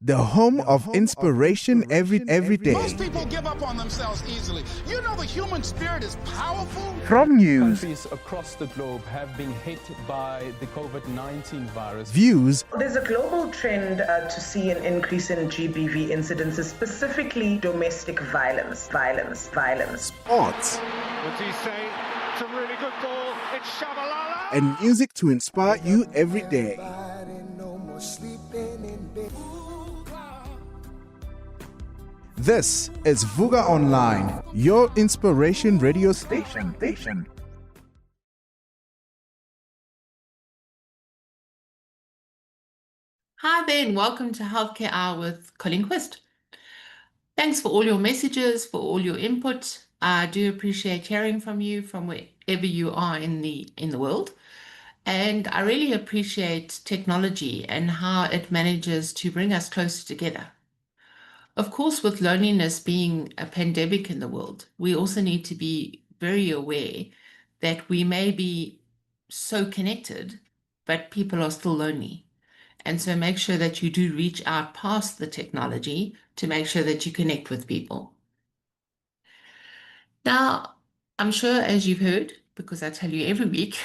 the home of inspiration every day. Most people give up on themselves easily. You know the human spirit is powerful. From news, countries across the globe have been hit by the COVID-19 virus. Views, there's a global trend to see an increase in GBV incidences, specifically domestic violence. Sports, What's he say? It's a really good ball. It's Shabalala. and music to inspire you every day. This is Vuga Online, your inspiration radio station. Hi there, and welcome to Healthcare Hour with Colleen Qvist. Thanks for all your messages, for all your input. I do appreciate hearing from you from wherever you are in the world. And I really appreciate technology and how it manages to bring us closer together. Of course, with loneliness being a pandemic in the world, we also need to be very aware that we may be so connected, but people are still lonely. And so make sure that you do reach out past the technology to make sure that you connect with people. Now, I'm sure as you've heard, because I tell you every week,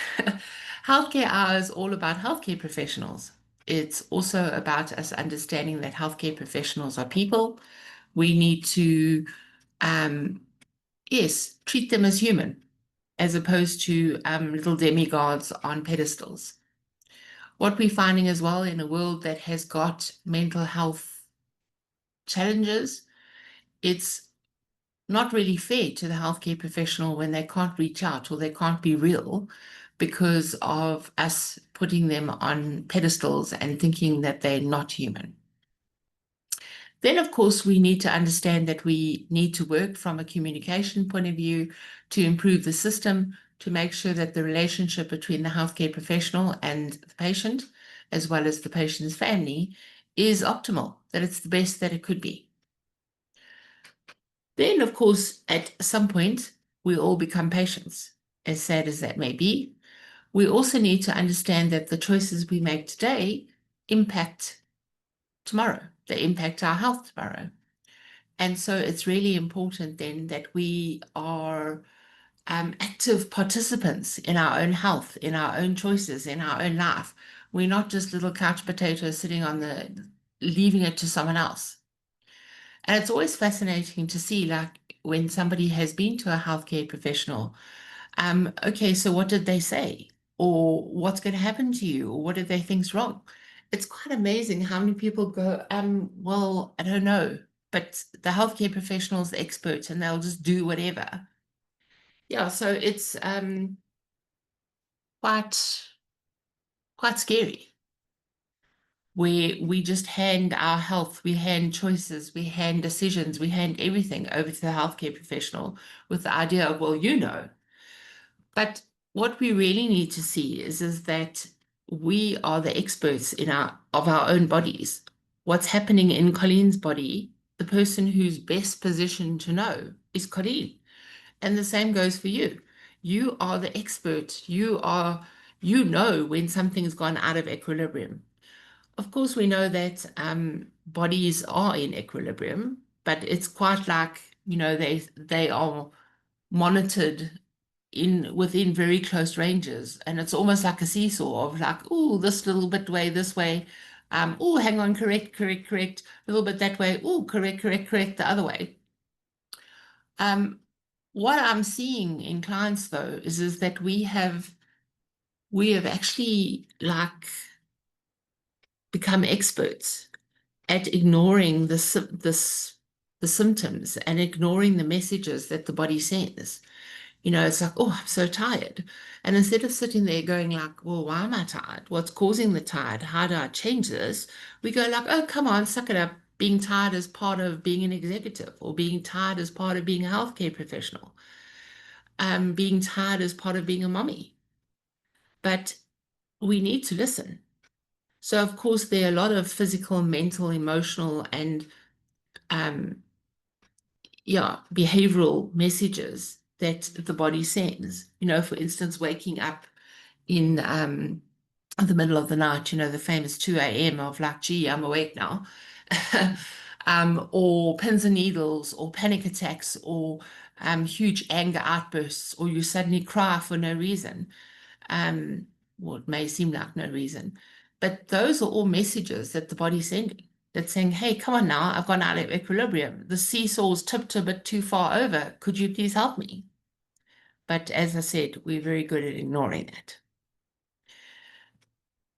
Healthcare Hour is all about healthcare professionals. It's also about us understanding that healthcare professionals are people. We need to, treat them as human, as opposed to little demigods on pedestals. What we're finding as well in a world that has got mental health challenges, it's not really fair to the healthcare professional when they can't reach out or they can't be real because of us putting them on pedestals and thinking that they're not human. Then, of course, we need to understand that we need to work from a communication point of view to improve the system, to make sure that the relationship between the healthcare professional and the patient, as well as the patient's family, is optimal, that it's the best that it could be. Then, of course, at some point, we all become patients, as sad as that may be. We also need to understand that the choices we make today impact tomorrow. They impact our health tomorrow. And so it's really important then that we are active participants in our own health, in our own choices, in our own life. We're not just little couch potatoes sitting leaving it to someone else. And it's always fascinating to see, like, when somebody has been to a healthcare professional, okay, so what did they say? Or what's going to happen to you? Or what did they think's wrong? It's quite amazing how many people go, well, I don't know, but the healthcare professional's the expert and they'll just do whatever. Yeah, so it's quite scary. We just hand our health, we hand choices, we hand decisions, we hand everything over to the healthcare professional with the idea of, well, you know. But what we really need to see is that we are the experts of our own bodies. What's happening in Colleen's body, the person who's best positioned to know is Colleen. And the same goes for you. You are the expert. You know when something's gone out of equilibrium. Of course, we know that bodies are in equilibrium, but it's quite like, they are monitored within very close ranges. And it's almost like a seesaw of like, oh, this little bit this way. Oh, hang on, correct. A little bit that way. Oh, correct, the other way. What I'm seeing in clients, though, is that we have actually become experts at ignoring the symptoms and ignoring the messages that the body sends. It's like, oh, I'm so tired. And instead of sitting there going like, well, why am I tired? What's causing the tired? How do I change this? We go like, oh, come on, suck it up. Being tired is part of being an executive, or being tired is part of being a healthcare professional. Being tired is part of being a mommy. But we need to listen. So, of course, there are a lot of physical, mental, emotional, and behavioral messages that the body sends. For instance, waking up in the middle of the night, the famous 2 a.m. of like, gee, I'm awake now. or pins and needles, or panic attacks, or huge anger outbursts, or you suddenly cry for no reason. Well, it may seem like no reason, but those are all messages that the body's sending. That's saying, hey, come on now, I've gone out of equilibrium. The seesaw's tipped a bit too far over. Could you please help me? But as I said, we're very good at ignoring that.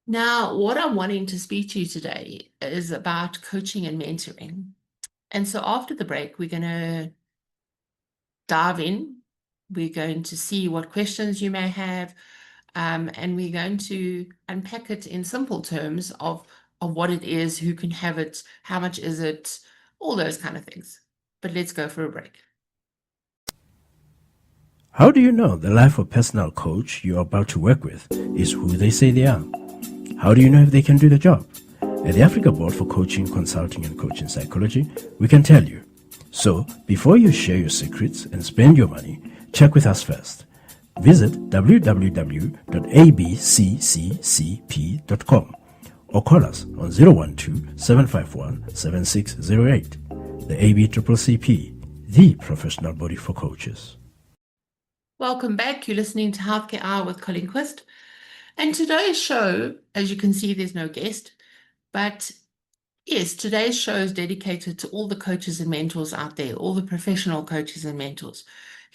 Now, what I'm wanting to speak to you today is about coaching and mentoring. And so after the break, we're going to dive in. We're going to see what questions you may have, and we're going to unpack it in simple terms of what it is, who can have it, how much is it, all those kind of things. But let's go for a break. How do you know the life of personal coach you're about to work with is who they say they are? How do you know if they can do the job? At the Africa Board for Coaching, Consulting and Coaching Psychology, we can tell you. So, before you share your secrets and spend your money, check with us first. Visit www.abccccp.com or call us on 012-751-7608. The ABCCP, the professional body for coaches. Welcome back. You're listening to Healthcare Hour with Colleen Qvist. And today's show, as you can see, there's no guest, but yes, today's show is dedicated to all the coaches and mentors out there, all the professional coaches and mentors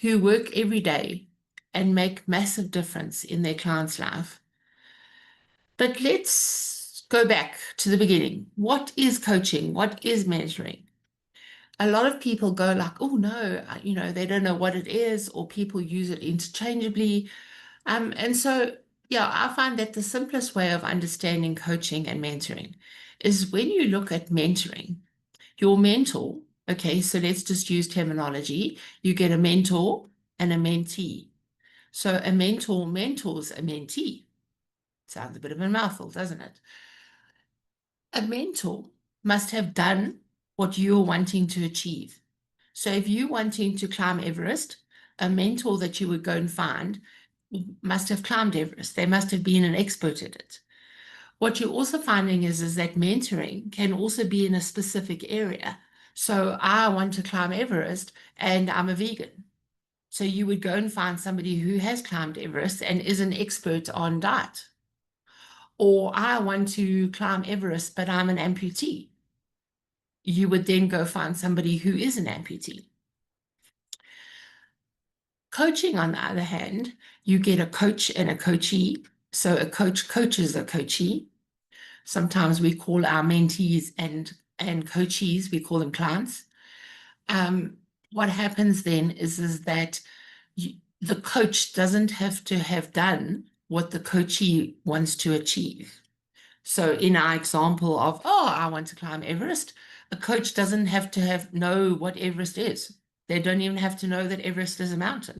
who work every day and make massive difference in their client's life. But let's go back to the beginning. What is coaching? What is mentoring? A lot of people go like, oh no, they don't know what it is, or people use it interchangeably. And so, yeah, I find that the simplest way of understanding coaching and mentoring is when you look at mentoring, your mentor, okay, so let's just use terminology. You get a mentor and a mentee. So a mentor mentors a mentee. Sounds a bit of a mouthful, doesn't it? A mentor must have done what you're wanting to achieve. So if you're wanting to climb Everest, a mentor that you would go and find must have climbed Everest. They must have been an expert at it. What you're also finding is that mentoring can also be in a specific area. So I want to climb Everest and I'm a vegan. So you would go and find somebody who has climbed Everest and is an expert on diet. Or I want to climb Everest, but I'm an amputee. You would then go find somebody who is an amputee. Coaching, on the other hand, you get a coach and a coachee. So a coach coaches a coachee. Sometimes we call our mentees and coachees, we call them clients. What happens then is that the coach doesn't have to have done what the coachee wants to achieve. So in our example of, I want to climb Everest, a coach doesn't have to know what Everest is. They don't even have to know that Everest is a mountain.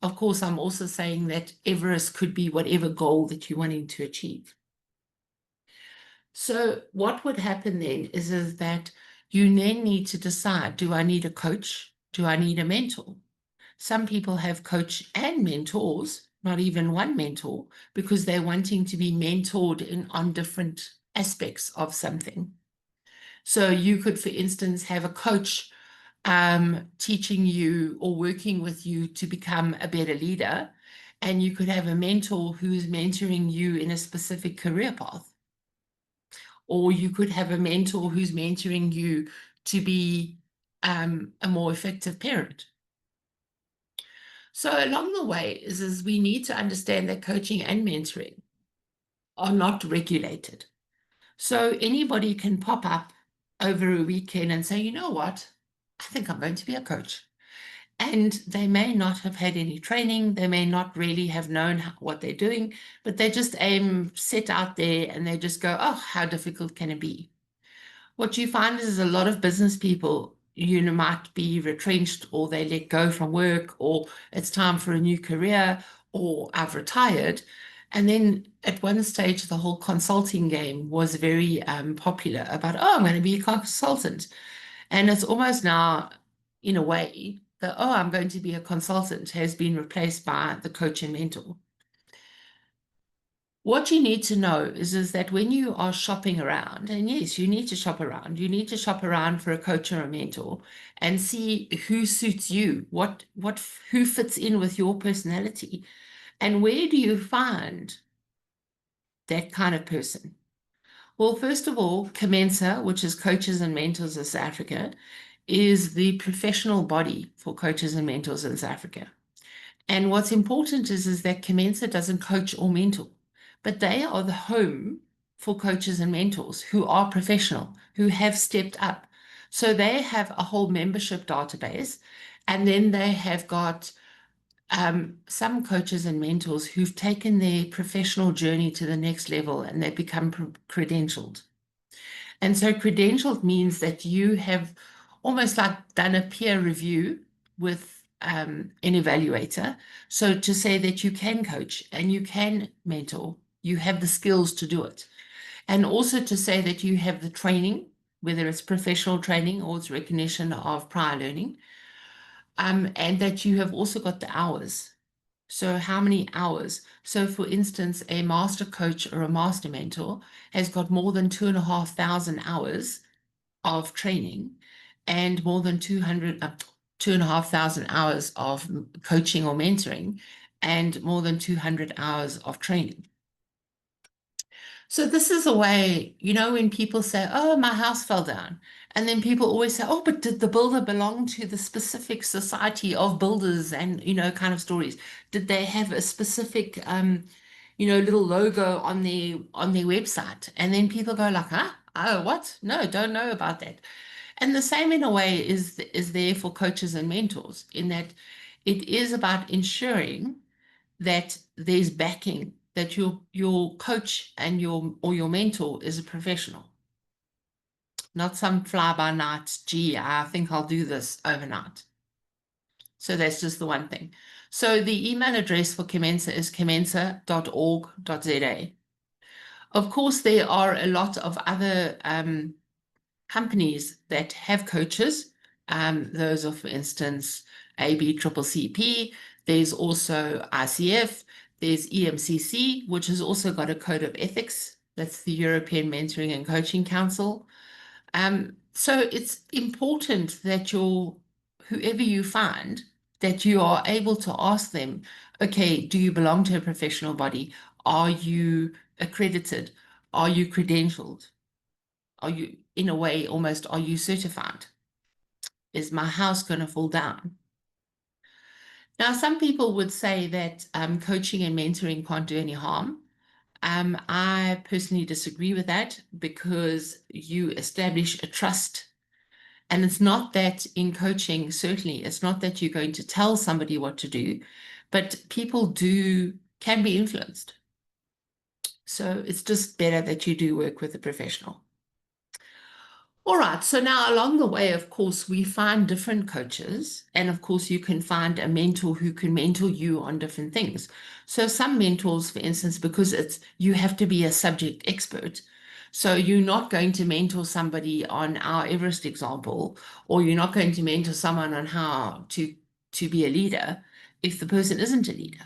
Of course, I'm also saying that Everest could be whatever goal that you're wanting to achieve. So what would happen then is that you then need to decide, do I need a coach? Do I need a mentor? Some people have coach and mentors, not even one mentor, because they're wanting to be mentored on different aspects of something. So you could, for instance, have a coach teaching you or working with you to become a better leader, and you could have a mentor who's mentoring you in a specific career path. Or you could have a mentor who's mentoring you to be a more effective parent. So along the way is we need to understand that coaching and mentoring are not regulated. So anybody can pop up over a weekend and say, you know what, I think I'm going to be a coach. And they may not have had any training. They may not really have known what they're doing, but they just set out there and they just go, oh, how difficult can it be? What you find is a lot of business people, might be retrenched, or they let go from work, or it's time for a new career, or I've retired. And then at one stage, the whole consulting game was very popular about, I'm going to be a consultant. And it's almost now, in a way, that, I'm going to be a consultant has been replaced by the coach and mentor. What you need to know is that when you are shopping around, and yes, you need to shop around, you need to shop around for a coach or a mentor and see who suits you, who fits in with your personality, and where do you find that kind of person? Well, first of all, Commensa, which is Coaches and Mentors of South Africa, is the professional body for coaches and mentors in South Africa. And what's important is that Commensa doesn't coach or mentor, but they are the home for coaches and mentors who are professional, who have stepped up. So they have a whole membership database, and then they have got some coaches and mentors who've taken their professional journey to the next level and they've become credentialed. And so credentialed means that you have almost like done a peer review with an evaluator. So to say that you can coach and you can mentor, you have the skills to do it. And also to say that you have the training, whether it's professional training or it's recognition of prior learning, and that you have also got the hours. So how many hours? So for instance, a master coach or a master mentor has got more than 2,500 hours of training and more than 2,500 hours of coaching or mentoring and more than 200 hours of training. So this is a way, when people say, oh, my house fell down. And then people always say, oh, but did the builder belong to the specific society of builders and, kind of stories? Did they have a specific, little logo on their website? And then people go like, huh? Oh, what? No, don't know about that. And the same in a way is there for coaches and mentors in that it is about ensuring that there's backing, that your coach and your mentor is a professional, not some fly-by-night, gee, I think I'll do this overnight. So that's just the one thing. So the email address for Commensa is commensa.org.za. Of course, there are a lot of other companies that have coaches. Those are, for instance, ABCCP. There's also ICF. There's EMCC, which has also got a code of ethics. That's the European Mentoring and Coaching Council. So it's important that whoever you find, that you are able to ask them, okay, do you belong to a professional body? Are you accredited? Are you credentialed? Are you, in a way, almost, are you certified? Is my house going to fall down? Now, some people would say that coaching and mentoring can't do any harm. I personally disagree with that because you establish a trust. And it's not that in coaching, certainly, it's not that you're going to tell somebody what to do, but people can be influenced. So it's just better that you do work with a professional. All right, so now along the way, of course, we find different coaches, and of course, you can find a mentor who can mentor you on different things. So some mentors, for instance, because you have to be a subject expert. So you're not going to mentor somebody on our Everest example, or you're not going to mentor someone on how to be a leader if the person isn't a leader.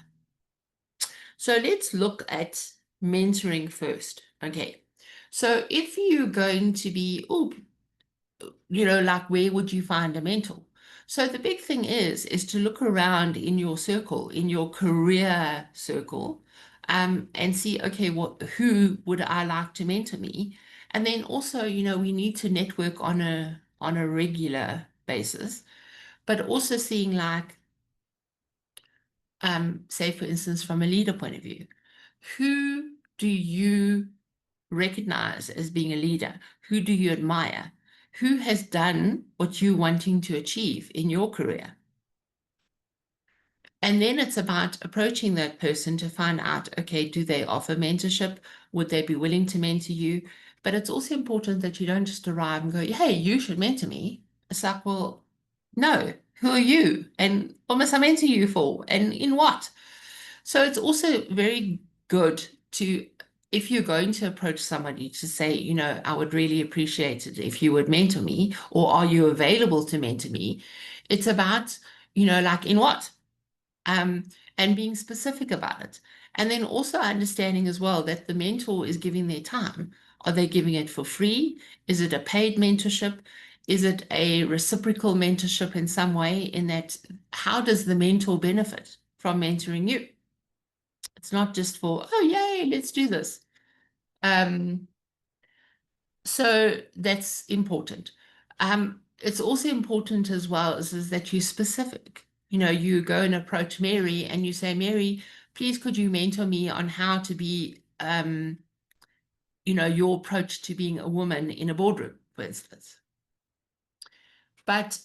So let's look at mentoring first. Okay, so if you're going to be, like where would you find a mentor? So the big thing is to look around in your circle, in your career circle, and see, okay, who would I like to mentor me? And then also, we need to network on a regular basis, but also seeing like, say for instance, from a leader point of view, who do you recognize as being a leader? Who do you admire? Who has done what you're wanting to achieve in your career? And then it's about approaching that person to find out, okay, do they offer mentorship? Would they be willing to mentor you? But it's also important that you don't just arrive and go, hey, you should mentor me. It's like, well, no, who are you? And what must I mentor you for? And in what? So it's also very good to, if you're going to approach somebody, to say, I would really appreciate it if you would mentor me, or are you available to mentor me? It's about, like in what? and being specific about it. And then also understanding as well that the mentor is giving their time. Are they giving it for free? Is it a paid mentorship? Is it a reciprocal mentorship in some way? In that, how does the mentor benefit from mentoring you? It's not just for, oh, yay, let's do this. So that's important. It's also important as well is that you're specific. You know, you go and approach Mary and you say, Mary, please could you mentor me on how to be, you know, your approach to being a woman in a boardroom, for instance. But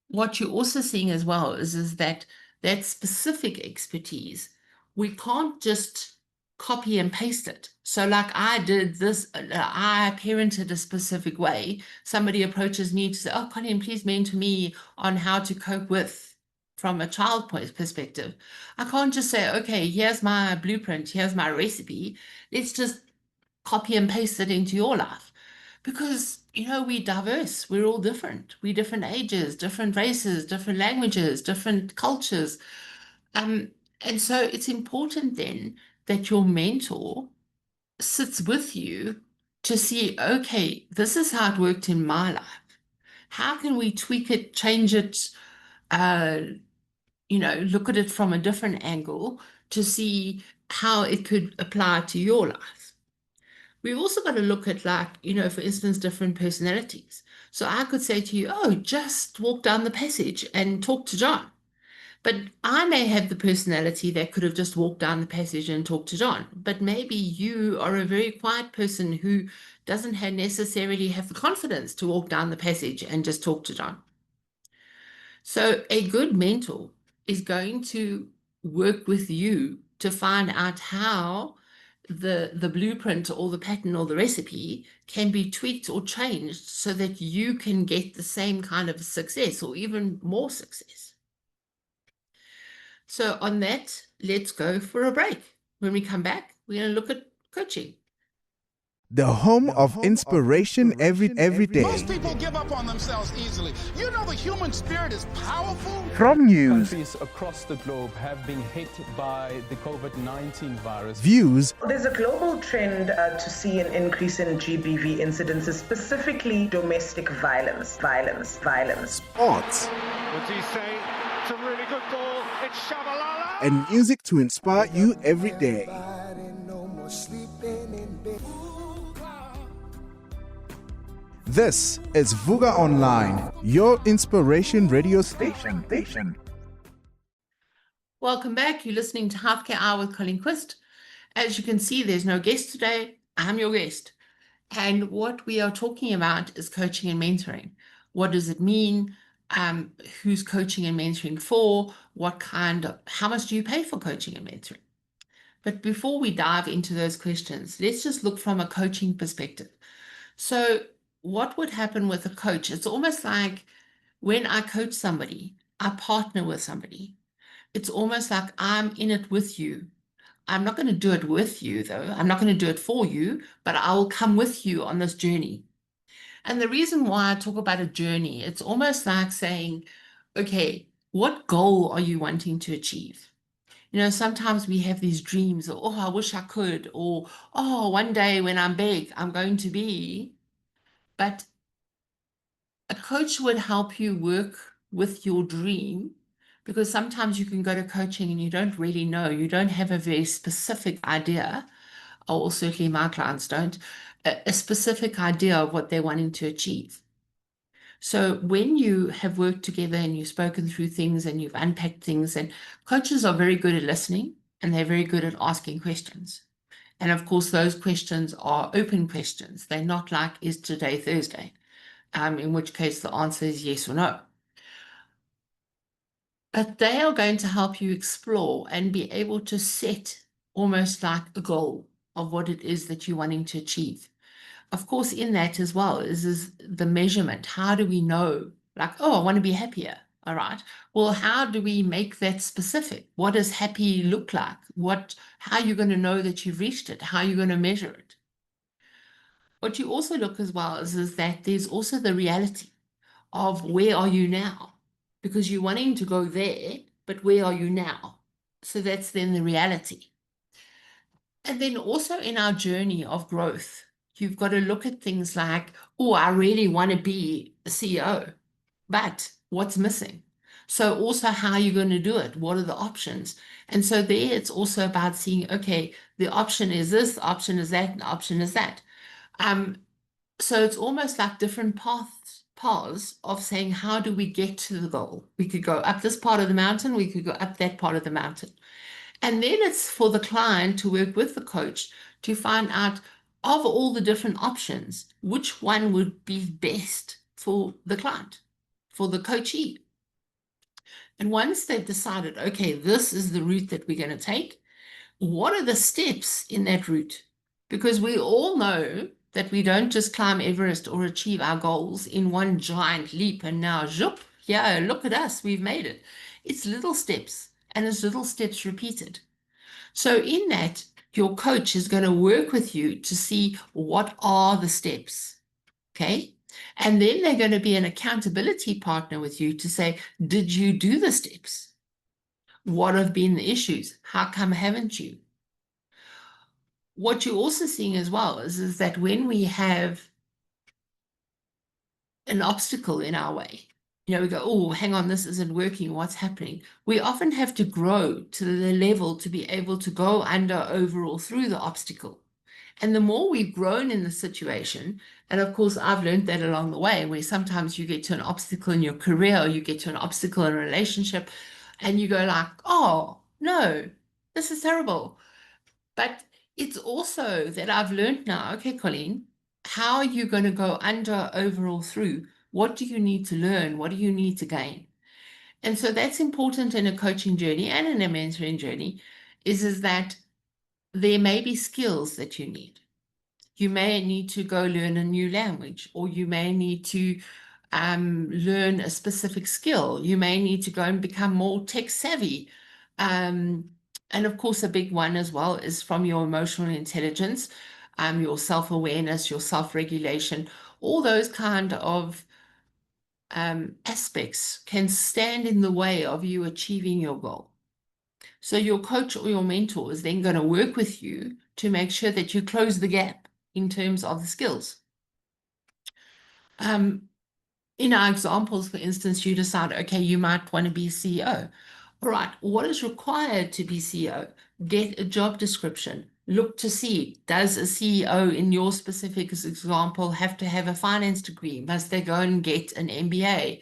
what you're also seeing as well is that that specific expertise, we can't just copy and paste it. So like I did this, I parented a specific way. Somebody approaches me to say, oh, Colleen, please mentor me on how to cope with from a child perspective. I can't just say, okay, here's my blueprint, here's my recipe. Let's just copy and paste it into your life. Because, you know, we're diverse, we're all different. We're different ages, different races, different languages, different cultures. And so it's important then that your mentor sits with you to see, okay, this is how it worked in my life. How can we tweak it, change it, you know, look at it from a different angle to see how it could apply to your life? We've also got to look at, like, you know, for instance, different personalities. So I could say to you, oh, just walk down the passage and talk to John. But I may have the personality that could have just walked down the passage and talked to John. But maybe you are a very quiet person who doesn't necessarily have the confidence to walk down the passage and just talk to John. So a good mentor is going to work with you to find out how the blueprint or the pattern or the recipe can be tweaked or changed so that you can get the same kind of success or even more success. So on that, let's go for a break. When we come back, we're going to look at coaching. The home of inspiration every day. Most people give up on themselves easily. You know the human spirit is powerful. From news, Countries across the globe have been hit by the COVID-19 virus. views, There's a global trend to see an increase in GBV incidences, specifically domestic violence. sports, What's he say? It's a really good ball. It's Shabalala. and music to inspire you every day. This is Vuga Online, your inspiration radio station. Welcome back. You're listening to Healthcare Hour with Colleen Qvist. As you can see, there's no guest today. I'm your guest. And what we are talking about is coaching and mentoring. What does it mean? Who's coaching and mentoring for? How much do you pay for coaching and mentoring? But before we dive into those questions, let's just look from a coaching perspective. So what would happen with a coach? It's almost like when I coach somebody, I partner with somebody. It's almost like I'm in it with you. I'm not going to do it with you, though. I'm not going to do it for you, but I will come with you on this journey. And the reason why I talk about a journey, it's almost like saying, okay, what goal are you wanting to achieve? You know, sometimes we have these dreams, or, oh, I wish I could, or, oh, one day when I'm big, I'm going to be. But a coach would help you work with your dream, because sometimes you can go to coaching and you don't really know, you don't have a very specific idea, or certainly my clients don't, a specific idea of what they're wanting to achieve. So when you have worked together and you've spoken through things and you've unpacked things, and coaches are very good at listening and they're very good at asking questions. And of course, those questions are open questions. They're not like, is today Thursday? In which case the answer is yes or no. But they are going to help you explore and be able to set almost like a goal of what it is that you're wanting to achieve. Of course, in that as well is the measurement. How do we know, like, oh, I want to be happier. All right. Well, how do we make that specific? What does happy look like? How are you going to know that you've reached it? How are you going to measure it? What you also look as well is that there's also the reality of where are you now? Because you're wanting to go there, but where are you now? So that's then the reality. And then also in our journey of growth, you've got to look at things like, oh, I really want to be a CEO, but what's missing? So also how are you going to do it? What are the options? And so there it's also about seeing, okay, the option is this, the option is that, and the option is that. So it's almost like different paths of saying, how do we get to the goal? We could go up this part of the mountain, we could go up that part of the mountain. And then it's for the client to work with the coach to find out of all the different options, which one would be best for the client, for the coachee. And once they've decided, okay, this is the route that we're going to take, what are the steps in that route? Because we all know that we don't just climb Everest or achieve our goals in one giant leap and now, zhup, yeah, look at us, we've made it. It's little steps, and it's little steps repeated. So in that, your coach is going to work with you to see what are the steps, okay? And then they're going to be an accountability partner with you to say, did you do the steps? What have been the issues? How come haven't you? What you're also seeing as well is that when we have an obstacle in our way, we go, oh, hang on, this isn't working. What's happening? We often have to grow to the level to be able to go under, over, or through the obstacle. And the more we've grown in the situation, and of course, I've learned that along the way, where sometimes you get to an obstacle in your career, or you get to an obstacle in a relationship, and you go like, oh, no, this is terrible. But it's also that I've learned now, okay, Colleen, how are you going to go under, over, or through? What do you need to learn? What do you need to gain? And so that's important in a coaching journey and in a mentoring journey, is that there may be skills that you need. You may need to go learn a new language, or you may need to learn a specific skill. You may need to go and become more tech savvy. And of course, a big one as well is from your emotional intelligence, your self-awareness, your self-regulation. All those kind of aspects can stand in the way of you achieving your goal. So your coach or your mentor is then going to work with you to make sure that you close the gap in terms of the skills. In our examples, for instance, you decide, okay, you might want to be CEO. All right, what is required to be CEO? Get a job description. Look to see, does a CEO in your specific example have to have a finance degree? Must they go and get an MBA?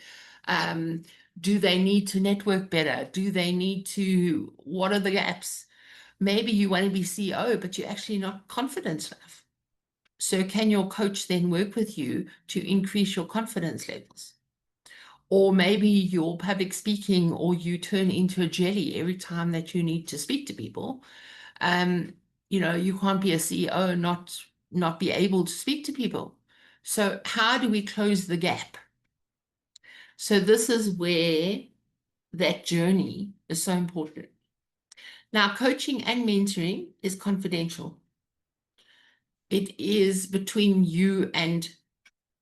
Do they need to network better? Do they need to, what are the gaps? Maybe you want to be CEO, but you're actually not confident enough. So can your coach then work with you to increase your confidence levels? Or maybe you're public speaking, or you turn into a jelly every time that you need to speak to people. You can't be a CEO and not be able to speak to people. So how do we close the gap? So this is where that journey is so important. Now, coaching and mentoring is confidential. It is between you and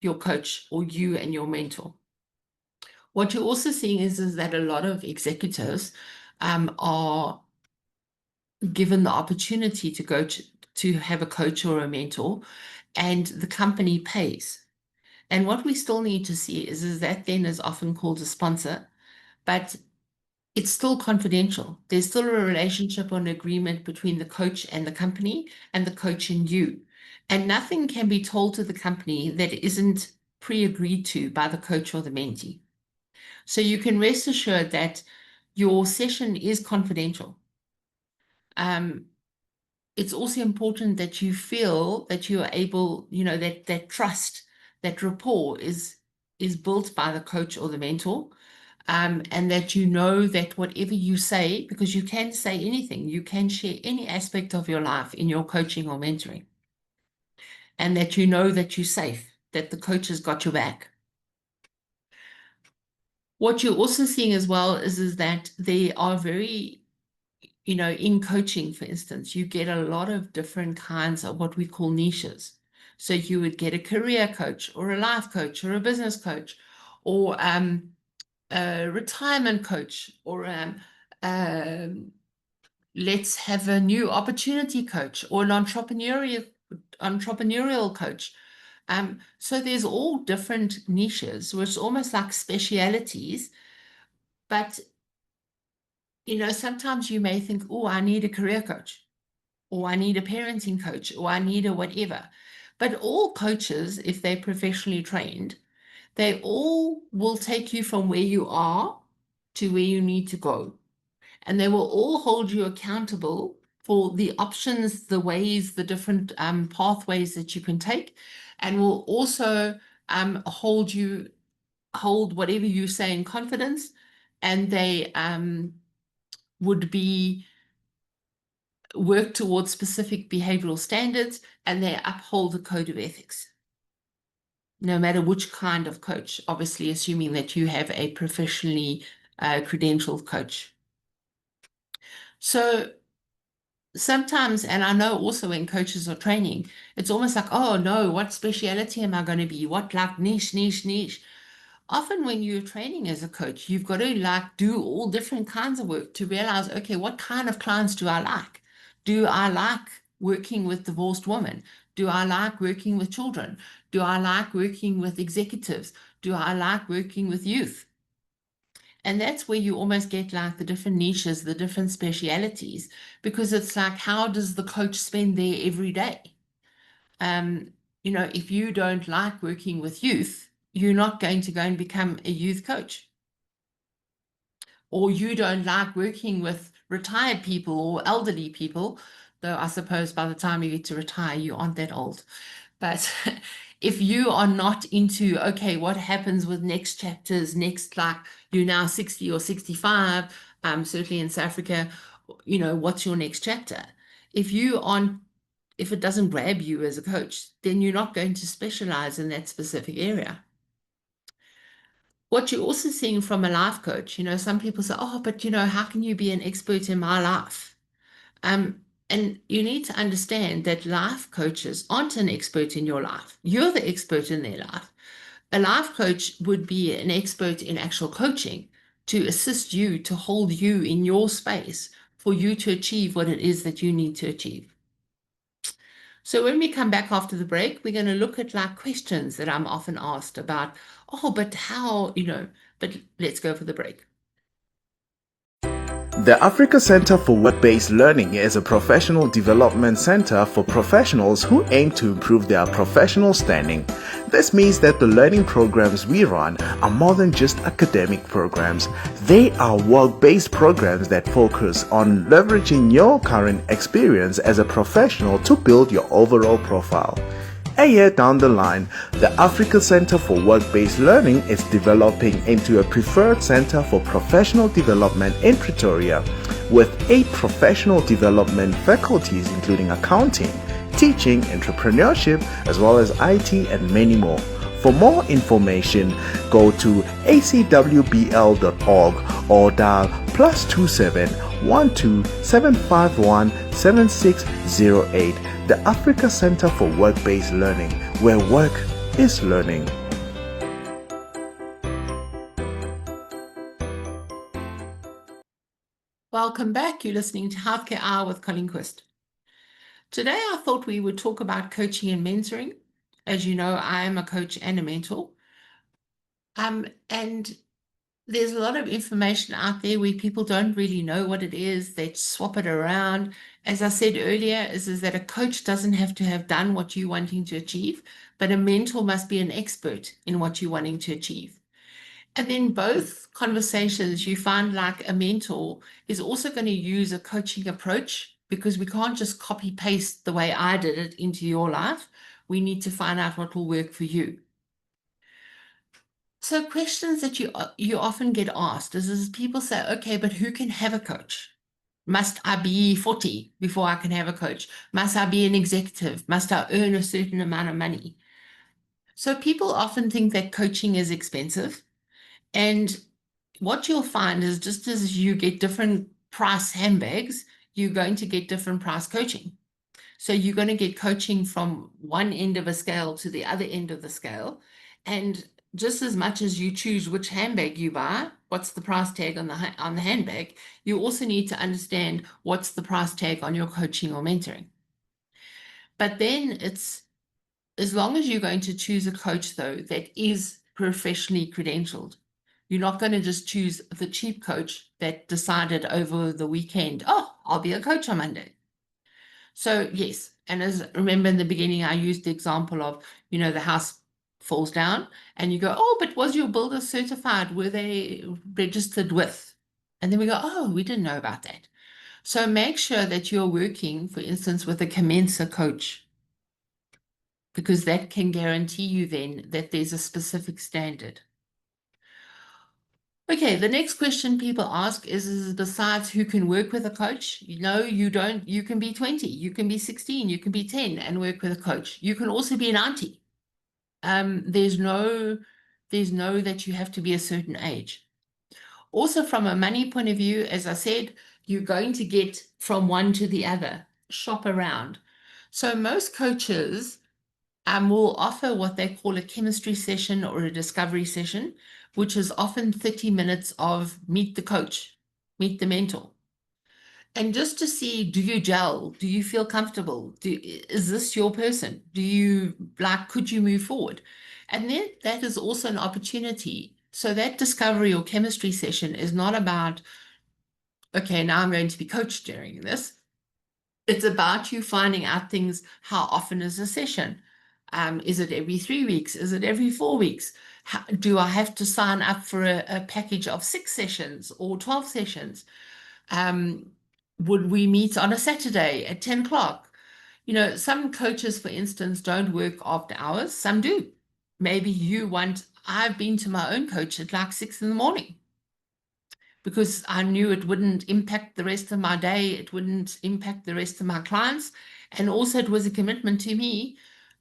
your coach, or you and your mentor. What you're also seeing is that a lot of executives are given the opportunity to go to have a coach or a mentor, and the company pays. And what we still need to see is that then is often called a sponsor, but it's still confidential. There's still a relationship or an agreement between the coach and the company, and the coach and you. And nothing can be told to the company that isn't pre-agreed to by the coach or the mentee. So you can rest assured that your session is confidential. It's also important that you feel that you are able, that trust, that rapport is built by the coach or the mentor. And that you know that whatever you say, because you can say anything, you can share any aspect of your life in your coaching or mentoring. And that you know that you're safe, that the coach has got your back. What you're also seeing as well is that they are very, in coaching, for instance, you get a lot of different kinds of what we call niches. So you would get a career coach, or a life coach, or a business coach, or a retirement coach, or let's have a new opportunity coach or an entrepreneurial coach. So there's all different niches, which is almost like specialities. But, sometimes you may think, oh, I need a career coach, or I need a parenting coach, or I need a whatever. But all coaches, if they're professionally trained, they all will take you from where you are to where you need to go. And they will all hold you accountable for the options, the ways, the different pathways that you can take, and will also hold whatever you say in confidence. And they would work towards specific behavioral standards, and they uphold the code of ethics. No matter which kind of coach, obviously assuming that you have a professionally credentialed coach. So sometimes, and I know also when coaches are training, it's almost like, oh no, what speciality am I going to be? What like niche? Often when you're training as a coach, you've got to like do all different kinds of work to realize, okay, what kind of clients do I like? Do I like working with divorced women? Do I like working with children? Do I like working with executives? Do I like working with youth? And that's where you almost get like the different niches, the different specialities, because it's like, how does the coach spend there every day? If you don't like working with youth, you're not going to go and become a youth coach. Or you don't like working with retired people or elderly people, though I suppose by the time you get to retire, you aren't that old. But if you are not into, okay, what happens with next chapters, like you're now 60 or 65, certainly in South Africa, what's your next chapter? If it doesn't grab you as a coach, then you're not going to specialize in that specific area. What you're also seeing from a life coach, some people say, oh, but how can you be an expert in my life? And you need to understand that life coaches aren't an expert in your life. You're the expert in their life. A life coach would be an expert in actual coaching to assist you, to hold you in your space for you to achieve what it is that you need to achieve. So when we come back after the break, we're going to look at like questions that I'm often asked about, oh, but how, but let's go for the break. The Africa Center for Work-Based Learning is a professional development center for professionals who aim to improve their professional standing. This means that the learning programs we run are more than just academic programs. They are work-based programs that focus on leveraging your current experience as a professional to build your overall profile. A year down the line, the Africa Center for Work-Based Learning is developing into a preferred center for professional development in Pretoria, with 8 professional development faculties including accounting, teaching, entrepreneurship, as well as IT and many more. For more information, go to acwbl.org or dial +27 12 751 7608. The Africa Center for Work-Based Learning, where work is learning. Welcome back. You're listening to Healthcare Hour with Colleen Qvist. Today, I thought we would talk about coaching and mentoring. As you know, I am a coach and a mentor. And there's a lot of information out there where people don't really know what it is. They swap it around. As I said earlier, is that a coach doesn't have to have done what you're wanting to achieve, but a mentor must be an expert in what you're wanting to achieve. And then both conversations, you find like a mentor is also going to use a coaching approach, because we can't just copy paste the way I did it into your life. We need to find out what will work for you. So questions that you often get asked is people say, okay, but who can have a coach? Must I be 40 before I can have a coach? Must I be an executive? Must I earn a certain amount of money? So people often think that coaching is expensive. And what you'll find is just as you get different price handbags, you're going to get different price coaching. So you're going to get coaching from one end of a scale to the other end of the scale. And just as much as you choose which handbag you buy, what's the price tag on the handbag, you also need to understand what's the price tag on your coaching or mentoring. But then it's, as long as you're going to choose a coach, though, that is professionally credentialed, you're not going to just choose the cheap coach that decided over the weekend, oh, I'll be a coach on Monday. So yes, and as remember in the beginning, I used the example of, the house falls down and you go, oh, but was your builder certified? Were they registered with? And then we go, oh, we didn't know about that. So make sure that you're working, for instance, with a Commencer coach, because that can guarantee you then that there's a specific standard. Okay, the next question people ask is besides who can work with a coach, you don't, you can be 20, you can be 16, you can be 10 and work with a coach. You can also be an auntie. There's no that you have to be a certain age. Also, from a money point of view, as I said, you're going to get from one to the other, shop around. So most coaches will offer what they call a chemistry session or a discovery session, which is often 30 minutes of meet the coach, meet the mentor. And just to see, do you gel? Do you feel comfortable? Is this your person? Could you move forward? And then that is also an opportunity. So that discovery or chemistry session is not about, okay, now I'm going to be coached during this. It's about you finding out things. How often is a session? Is it every 3 weeks? Is it every 4 weeks? Do I have to sign up for a package of 6 sessions or 12 sessions? Would we meet on a Saturday at 10 o'clock? Some coaches, for instance, don't work after hours. Some do. Maybe I've been to my own coach at like 6 in the morning because I knew it wouldn't impact the rest of my day. It wouldn't impact the rest of my clients. And also it was a commitment to me.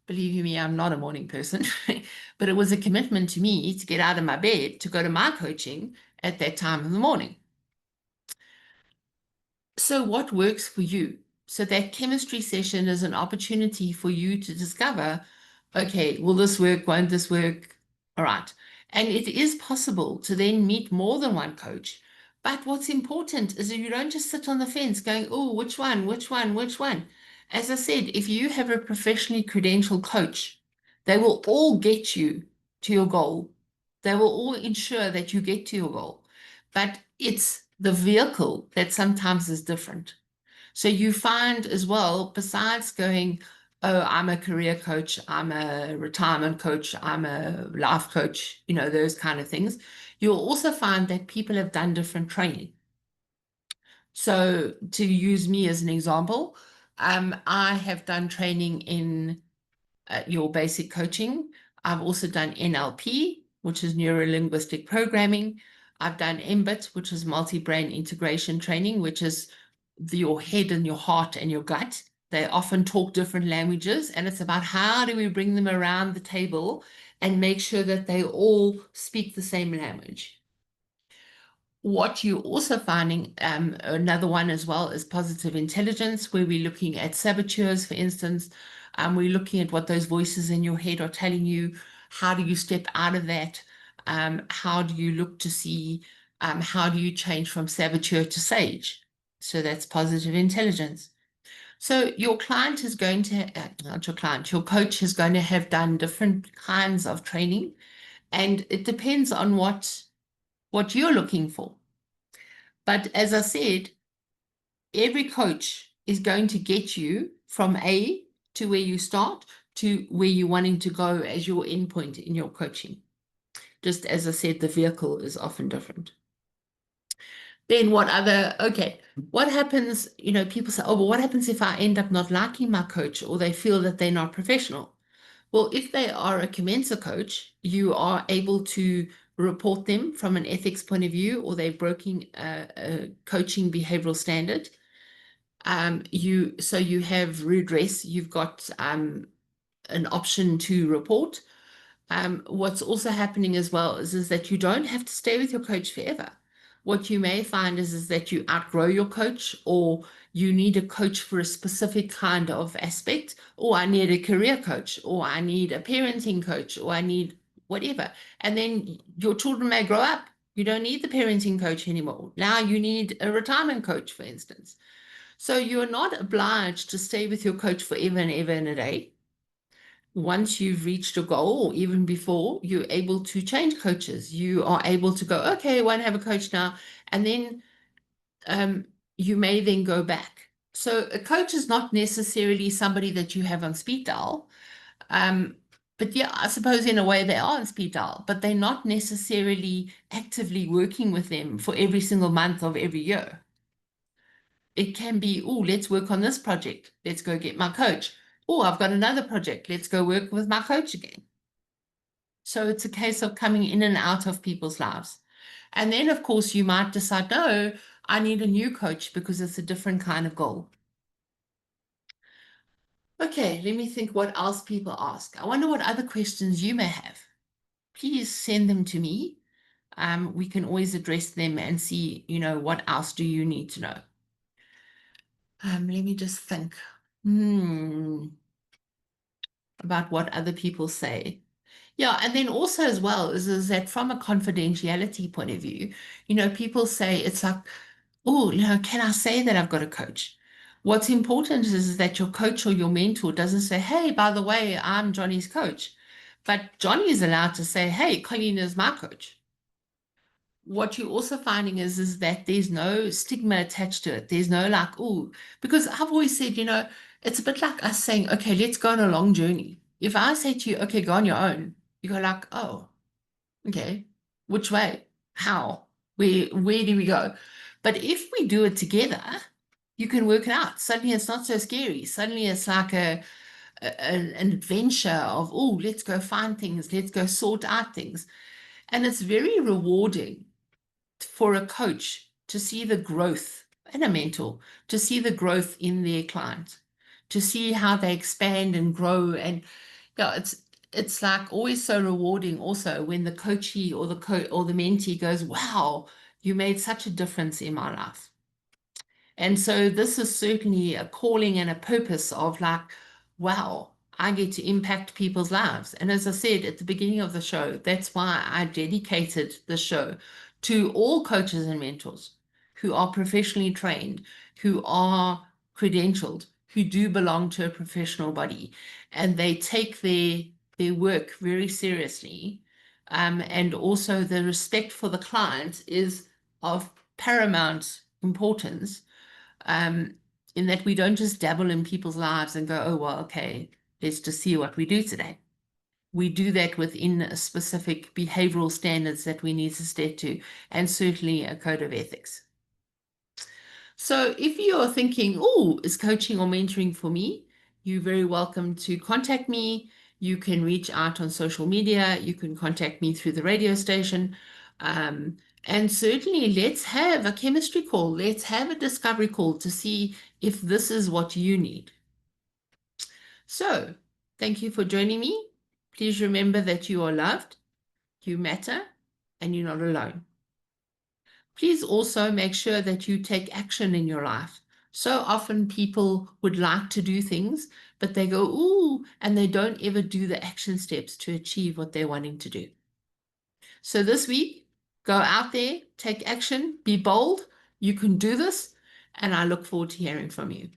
Believe you me, I'm not a morning person, but it was a commitment to me to get out of my bed to go to my coaching at that time in the morning. So what works for you? So that chemistry session is an opportunity for you to discover, okay, will this work? Won't this work? All right. And it is possible to then meet more than one coach. But what's important is that you don't just sit on the fence going, oh, which one, which one, which one? As I said, if you have a professionally credentialed coach, they will all get you to your goal. They will all ensure that you get to your goal. But it's the vehicle that sometimes is different. So you find as well, besides going, oh, I'm a career coach, I'm a retirement coach, I'm a life coach, those kind of things, you'll also find that people have done different training. So to use me as an example, I have done training in your basic coaching. I've also done NLP, which is neuro-linguistic programming. I've done MBIT, which is multi-brain integration training, which is your head and your heart and your gut. They often talk different languages, and it's about how do we bring them around the table and make sure that they all speak the same language. What you're also finding, another one as well, is positive intelligence, where we're looking at saboteurs, for instance. We're looking at what those voices in your head are telling you. How do you step out of that? How do you look to see, how do you change from saboteur to sage? So that's positive intelligence. So your client is going to, not your client, your coach is going to have done different kinds of training, and it depends on what you're looking for. But as I said, every coach is going to get you from A to where you start to where you're wanting to go as your endpoint in your coaching. Just as I said, the vehicle is often different. Then what happens, people say, oh, well, what happens if I end up not liking my coach or they feel that they're not professional? Well, if they are a Commencer coach, you are able to report them from an ethics point of view, or they're breaking a coaching behavioral standard. So you have redress, you've got an option to report. What's also happening as well is that you don't have to stay with your coach forever. What you may find is that you outgrow your coach, or you need a coach for a specific kind of aspect, or I need a career coach, or I need a parenting coach, or I need whatever. And then your children may grow up. You don't need the parenting coach anymore. Now you need a retirement coach, for instance. So you're not obliged to stay with your coach forever and ever and a day. Once you've reached a goal, or even before, you're able to change coaches. You are able to go, okay, I won't have a coach now. And then you may then go back. So a coach is not necessarily somebody that you have on speed dial. But yeah, I suppose in a way they are on speed dial, but they're not necessarily actively working with them for every single month of every year. It can be, oh, let's work on this project. Let's go get my coach. Oh, I've got another project. Let's go work with my coach again. So it's a case of coming in and out of people's lives. And then, of course, you might decide, no, I need a new coach because it's a different kind of goal. Okay, let me think what else people ask. I wonder what other questions you may have. Please send them to me. We can always address them and see, what else do you need to know? Let me just think about what other people say. Yeah, and then also as well is that from a confidentiality point of view, people say it's like, oh, can I say that I've got a coach? What's important is that your coach or your mentor doesn't say, hey, by the way, I'm Johnny's coach. But Johnny is allowed to say, hey, Colleen is my coach. What you're also finding is that there's no stigma attached to it. There's no like, oh, because I've always said, it's a bit like us saying, okay, let's go on a long journey. If I say to you, okay, go on your own, you go like, oh, okay, which way? How? Where do we go? But if we do it together, you can work it out. Suddenly it's not so scary. Suddenly it's like an adventure of, oh, let's go find things. Let's go sort out things. And it's very rewarding for a coach to see the growth, and a mentor to see the growth in their client, to see how they expand and grow. And it's like always so rewarding also when the coachee or the mentee goes, wow, you made such a difference in my life. And so this is certainly a calling and a purpose of like, wow, I get to impact people's lives. And as I said at the beginning of the show, that's why I dedicated the show to all coaches and mentors who are professionally trained, who are credentialed, who do belong to a professional body, and they take their work very seriously. And also the respect for the client is of paramount importance, in that we don't just dabble in people's lives and go, oh, well, okay, let's just see what we do today. We do that within specific behavioral standards that we need to stick to, and certainly a code of ethics. So if you are thinking, oh, is coaching or mentoring for me? You're very welcome to contact me. You can reach out on social media. You can contact me through the radio station. And certainly let's have a chemistry call. Let's have a discovery call to see if this is what you need. So thank you for joining me. Please remember that you are loved, you matter, and you're not alone. Please also make sure that you take action in your life. So often people would like to do things, but they go, ooh, and they don't ever do the action steps to achieve what they're wanting to do. So this week, go out there, take action, be bold. You can do this, and I look forward to hearing from you.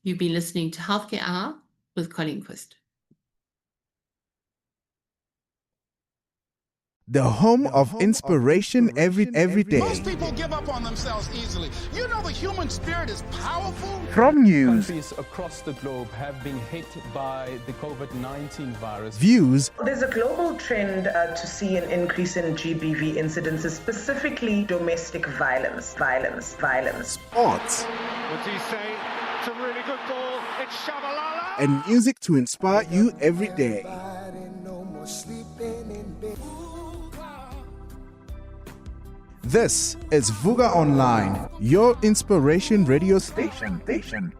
You've been listening to Healthcare Hour with Colleen Qvist. The home of inspiration every day. Most people give up on themselves easily. You know the human spirit is powerful. From news, Countries across the globe have been hit by the COVID-19 virus. views, There's a global trend to see an increase in GBV incidences, specifically domestic violence. sports, What's he say? It's a really good ball. It's Shabalala. and music to inspire you every day. This is Vuga Online, your inspiration radio station.